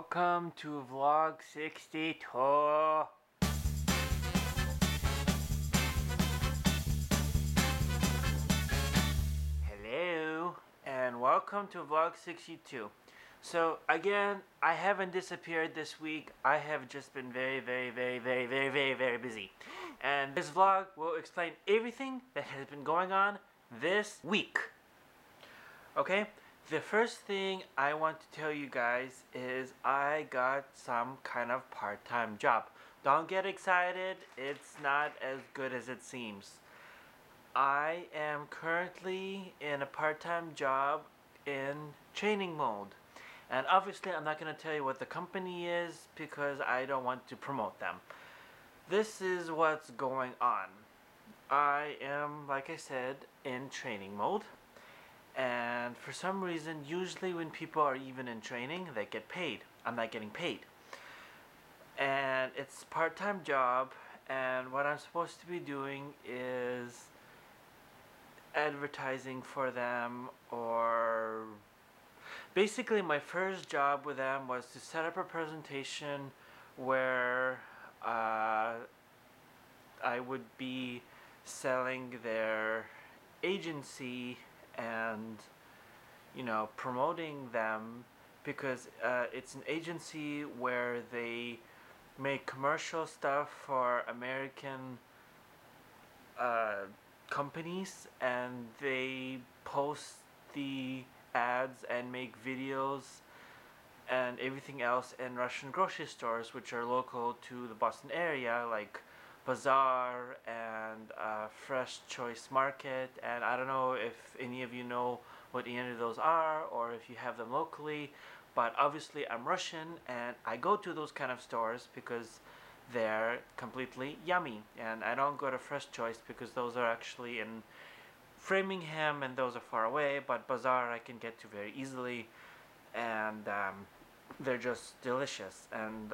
welcome to vlog 62. Hello, and welcome to vlog 62. So again, I haven't disappeared this week. I have just been very busy. And this vlog will explain everything that has been going on this week. Okay? The first thing I want to tell you guys is I got some kind of part-time job. Don't get excited, it's not as good as it seems. I am currently in a part-time job in training mode. And obviously I'm not going to tell you what the company is because I don't want to promote them. This is what's going on. I am, like I said, in training mode. And for some reason, usually when people are even in training, they get paid. I'm not getting paid. And it's a part-time job, and what I'm supposed to be doing is advertising for them, or basically my first job with them was to set up a presentation where I would be selling their agency and promoting them, because it's an agency where they make commercial stuff for American companies, and they post the ads and make videos and everything else in Russian grocery stores which are local to the Boston area, like Bazaar and Fresh Choice Market. And I don't know if any of you know what any of those are or if you have them locally, but obviously I'm Russian and I go to those kind of stores because they're completely yummy. And I don't go to Fresh Choice because those are actually in Framingham and those are far away, but Bazaar I can get to very easily, and they're just delicious. And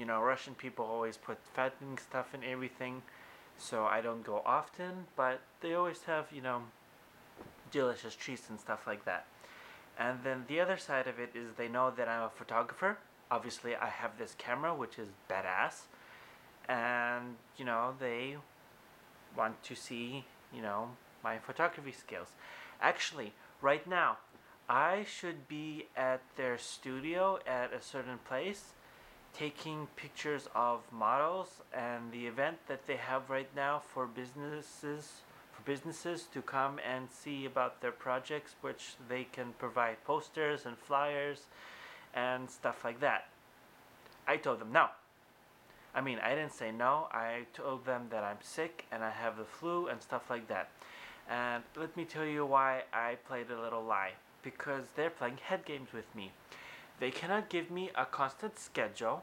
Russian people always put fattening stuff in everything, so I don't go often, but they always have delicious treats and stuff like that. And then the other side of it is they know that I'm a photographer. Obviously I have this camera which is badass, and they want to see my photography skills. Actually, right now I should be at their studio at a certain place taking pictures of models, and the event that they have right now for businesses to come and see about their projects, which they can provide posters and flyers and stuff like that. I told them no. I mean, I didn't say no. I told them that I'm sick and I have the flu and stuff like that. And let me tell you why I played a little lie. Because they're playing head games with me. They cannot give me a constant schedule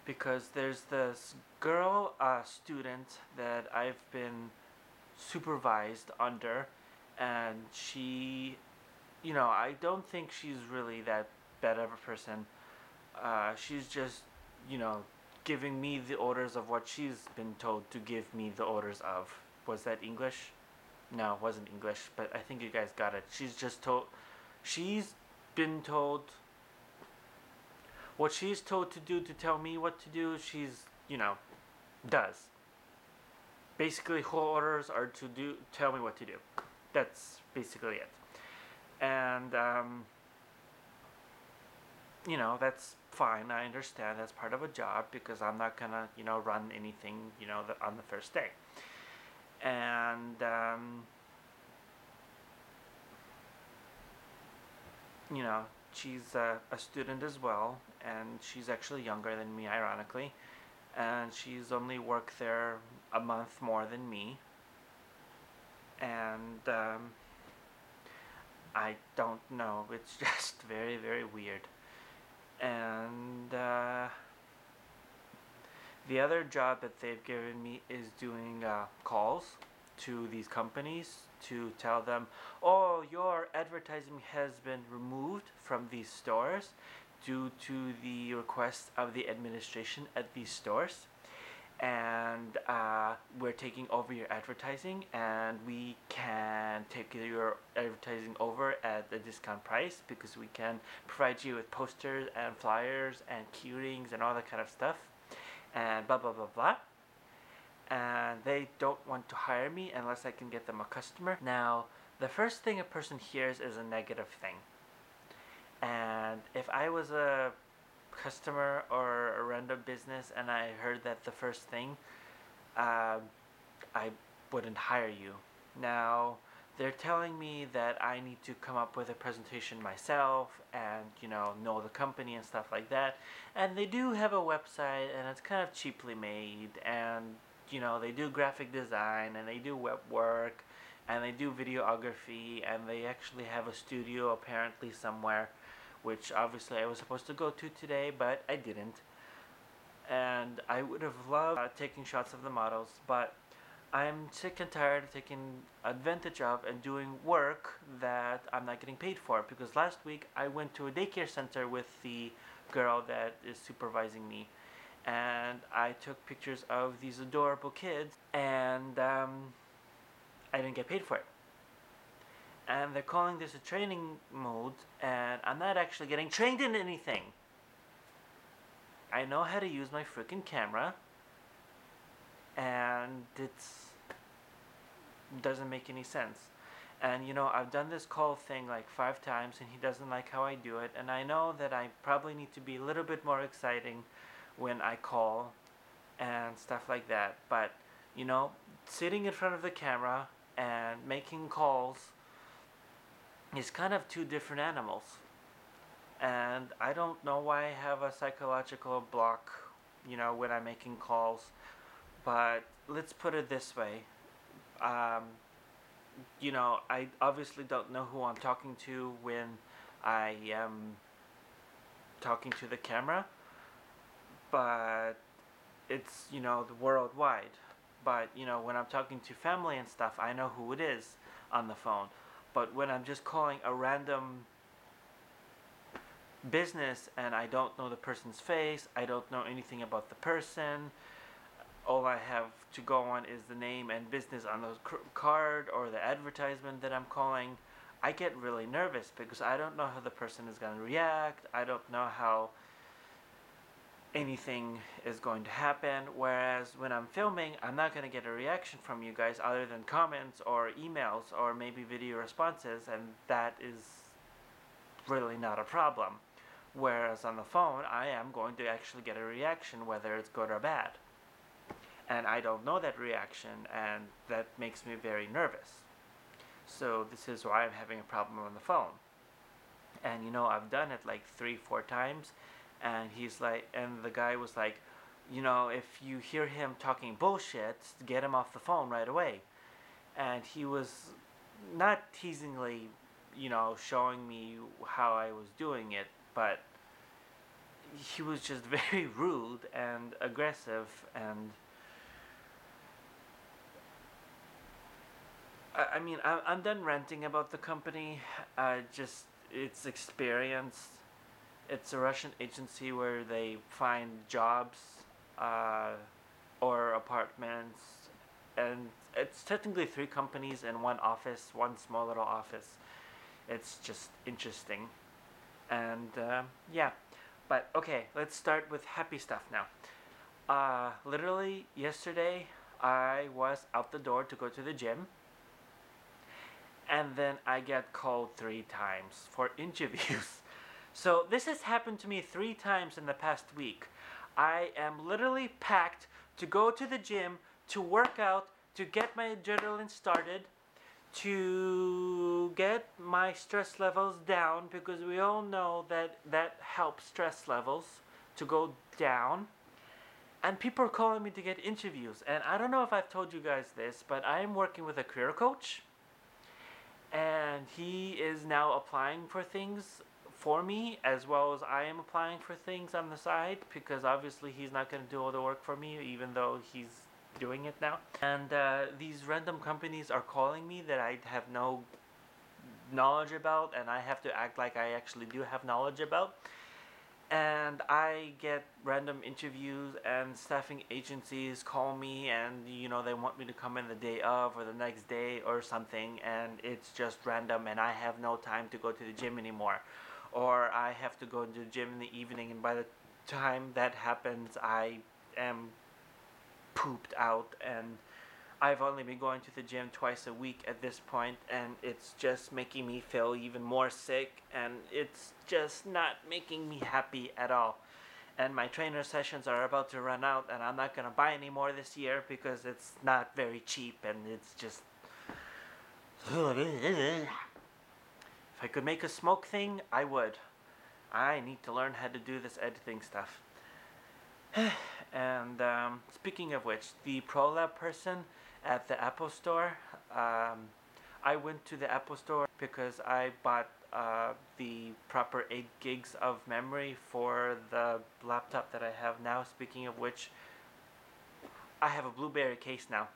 because there's this girl student that I've been supervised under, and she, I don't think she's really that bad of a person. She's just, giving me the orders of what she's been told to give me the orders of. Was that English? No, it wasn't English, but I think you guys got it. She's been told what she's told to do, to tell me what to do. She's, does. Basically, her orders are to tell me what to do. That's basically it. And, that's fine. I understand that's part of a job because I'm not gonna, run anything, on the first day. And, she's a student as well, and she's actually younger than me, ironically, and she's only worked there a month more than me, and I don't know, it's just very weird. And the other job that they've given me is doing calls to these companies to tell them, oh, your advertising has been removed from these stores due to the request of the administration at these stores. and we're taking over your advertising, and we can take your advertising over at a discount price because we can provide you with posters and flyers and key rings and all that kind of stuff, and blah blah blah blah. And they don't want to hire me unless I can get them a customer. Now, the first thing a person hears is a negative thing. And if I was a customer or a random business and I heard that the first thing, I wouldn't hire you. Now, they're telling me that I need to come up with a presentation myself and, know the company and stuff like that. And they do have a website and it's kind of cheaply made, and, they do graphic design and they do web work and they do videography, and they actually have a studio apparently somewhere, which obviously I was supposed to go to today, but I didn't. And I would have loved taking shots of the models, but I'm sick and tired of taking advantage of and doing work that I'm not getting paid for. Because last week I went to a daycare center with the girl that is supervising me, and I took pictures of these adorable kids, and I didn't get paid for it. And they're calling this a training mode, and I'm not actually getting trained in anything. I know how to use my freaking camera, and it doesn't make any sense. And I've done this call thing like 5 times, and he doesn't like how I do it, and I know that I probably need to be a little bit more exciting when I call and stuff like that. But sitting in front of the camera and making calls is kind of two different animals. And I don't know why I have a psychological block, when I'm making calls. But let's put it this way. I obviously don't know who I'm talking to when I am talking to the camera. But it's, the worldwide. But, when I'm talking to family and stuff, I know who it is on the phone. But when I'm just calling a random business and I don't know the person's face, I don't know anything about the person, all I have to go on is the name and business on the card or the advertisement that I'm calling, I get really nervous because I don't know how the person is going to react. I don't know how anything is going to happen. Whereas when I'm filming, I'm not going to get a reaction from you guys other than comments or emails or maybe video responses, and that is really not a problem. Whereas on the phone, I am going to actually get a reaction, whether it's good or bad. And I don't know that reaction, and that makes me very nervous. So this is why I'm having a problem on the phone. And I've done it like 3-4 times, and he's like, and the guy was like, if you hear him talking bullshit, get him off the phone right away. And he was not teasingly, showing me how I was doing it, but he was just very rude and aggressive, and I'm done ranting about the company. It's experienced. It's a Russian agency where they find jobs or apartments, and it's technically 3 companies in one office, one small little office. It's just interesting. And yeah, but okay, let's start with happy stuff now. Literally yesterday I was out the door to go to the gym, and then I get called 3 times for interviews. So this has happened to me 3 times in the past week. I am literally packed to go to the gym, to work out, to get my adrenaline started, to get my stress levels down, because we all know that helps stress levels to go down. And people are calling me to get interviews. And I don't know if I've told you guys this, but I am working with a career coach, and he is now applying for things for me, as well as I am applying for things on the side, because obviously he's not going to do all the work for me, even though he's doing it now. And these random companies are calling me that I have no knowledge about, and I have to act like I actually do have knowledge about. And and I get random interviews, and staffing agencies call me, and they want me to come in the day of or the next day or something, and it's just random, and I have no time to go to the gym anymore, or I have to go to the gym in the evening, and by the time that happens I am pooped out, and I've only been going to the gym twice a week at this point, and it's just making me feel even more sick, and it's just not making me happy at all. And my trainer sessions are about to run out, and I'm not going to buy any more this year because it's not very cheap, and it's just... If I could make a smoke thing, I would. I need to learn how to do this editing stuff. And speaking of which, the ProLab person at the Apple Store, I went to the Apple Store because I bought the proper 8 gigs of memory for the laptop that I have now. Speaking of which, I have a Blueberry case now,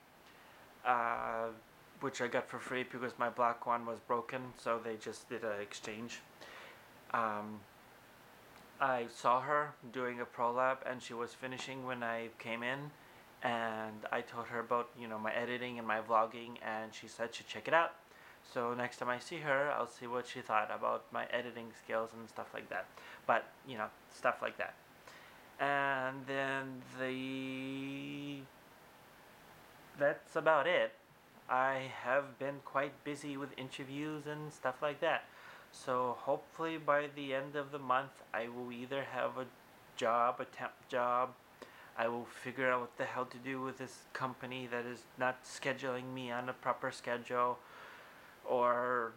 which I got for free because my black one was broken, so they just did an exchange. I saw her doing a ProLab, and she was finishing when I came in, and I told her about my editing and my vlogging, and she said she'd check it out. So next time I see her, I'll see what she thought about my editing skills and stuff like that. But stuff like that. And then that's about it. I have been quite busy with interviews and stuff like that. So hopefully by the end of the month, I will either have a job, a temp job. I will figure out what the hell to do with this company that is not scheduling me on a proper schedule, or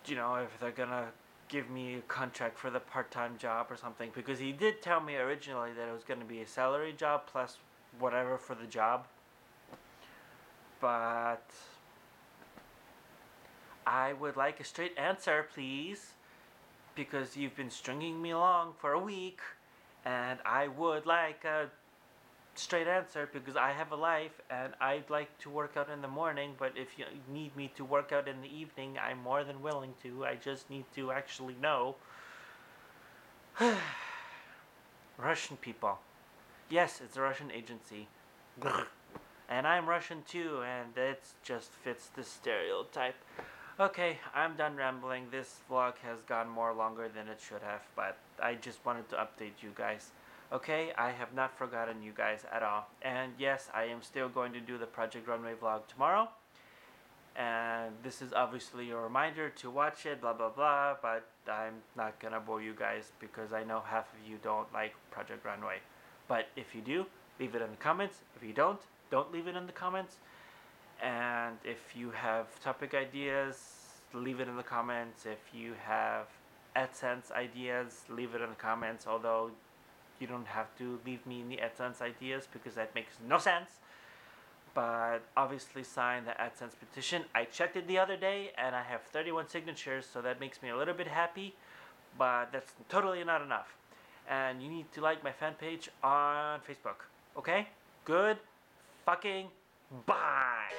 if they're gonna give me a contract for the part-time job or something, because he did tell me originally that it was gonna be a salary job plus whatever for the job. But I would like a straight answer, please, because you've been stringing me along for a week, and I would like a straight answer because I have a life and I'd like to work out in the morning, but if you need me to work out in the evening, I'm more than willing to. I just need to actually know. Russian people. Yes, it's a Russian agency. And I'm Russian too, and it just fits the stereotype. Okay, I'm done rambling. This vlog has gone more longer than it should have, but I just wanted to update you guys. Okay, I have not forgotten you guys at all. And yes, I am still going to do the Project Runway vlog tomorrow. And this is obviously a reminder to watch it, blah blah blah, but I'm not gonna bore you guys because I know half of you don't like Project Runway. But if you do, leave it in the comments. If you don't leave it in the comments. And if you have topic ideas, leave it in the comments. If you have AdSense ideas, leave it in the comments, although you don't have to leave me the AdSense ideas because that makes no sense. But obviously sign the AdSense petition. I checked it the other day and I have 31 signatures, so that makes me a little bit happy, but that's totally not enough. And you need to like my fan page on Facebook. Okay? Good fucking bye!